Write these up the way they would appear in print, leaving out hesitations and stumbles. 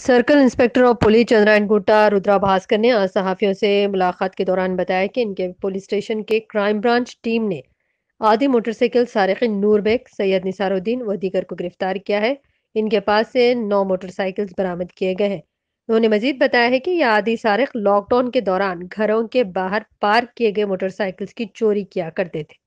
Circle inspector of police Chandrayan Gutta Rudra Bhaskar ने आज सहाफियों से मुलाकात के दौरान बताया कि इनके पुलिस स्टेशन के क्राइम ब्रांच टीम ने आधी मोटरसाइकिल सारिकिन नूर बेग सैयद निसारुद्दीन व दीगर को गिरफ्तार किया है। इनके पास से 9 मोटरसाइकिल्स बरामद किए गए हैं। उन्होंने मजीद बताया है कि यह आदि सारिक लॉकडाउन के दौरान घरों के बाहर पार्क किए गए मोटरसाइकिल्स की चोरी किया करते थे।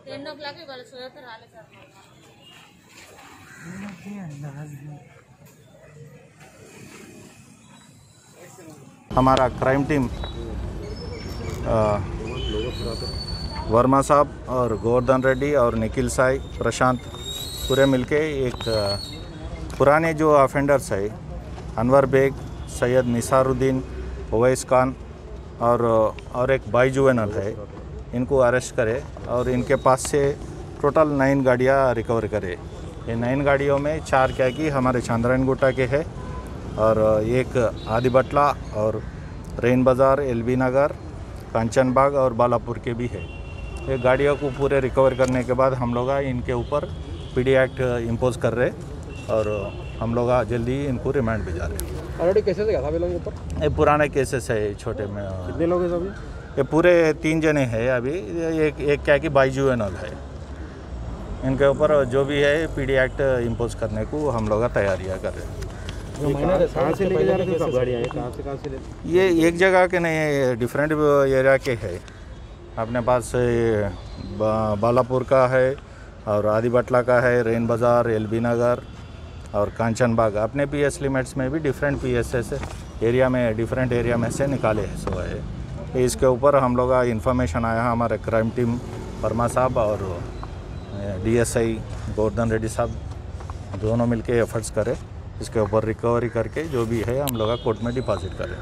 టెన్ ఓ క్లాక్ ఇవాళ సురేత రాలేదు సార్. हमारा क्राइम टीम वर्मा साहब और गोवर्धन रेड्डी और निखिल साई प्रशांत पूरे मिलके एक पुराने जो ऑफेंडर्स है अनवर बेग सैयद निसारुद्दीन ओवैस खान और एक बाई जुवेनल है, इनको अरेस्ट करे और इनके पास से टोटल 9 गाड़ियाँ रिकवर करे। ये 9 गाड़ियों में 4 क्या की हमारे चंद्रायन गुट्टा के है और एक आदिबटला और रेन बाज़ार एलबी नगर कांचन बाग और बालापुर के भी है। ये गाड़ियों को पूरे रिकवर करने के बाद हम लोग इनके ऊपर पीडी एक्ट इम्पोज कर रहे और हम लोग जल्दी इनको रिमांड भिजा रहे। ऑलरेडी केसेस है अभी लोग ऊपर? ये पुराने केसेस है छोटे में। कितने लोग हैं अभी? ये पूरे 3 जने हैं अभी। एक क्या कि बाई जुवेनल है, इनके ऊपर जो भी है पीडी एक्ट इम्पोज करने को हम लोग तैयारियाँ कर रहे हैं। कहाँ से लेके जा रहे थे सब गाड़ियाँ? कहाँ से ये एक जगह के नहीं, डिफरेंट एरिया के है। अपने पास बालापुर का है और आदिबटला का है, रेन बाज़ार एलबी नगर और कांचन बाग। अपने पीएस लिमिट्स में भी डिफरेंट पीएसएस एरिया में डिफरेंट एरिया में से निकाले हैं सो है। इसके ऊपर हम लोग इन्फॉर्मेशन आया, हमारे क्राइम टीम वर्मा साहब और डीएसआई गोवर्धन रेड्डी साहब दोनों मिलके एफर्ट्स करें, इसके ऊपर रिकवरी करके जो भी है हम लोग कोर्ट में डिपॉजिट करें।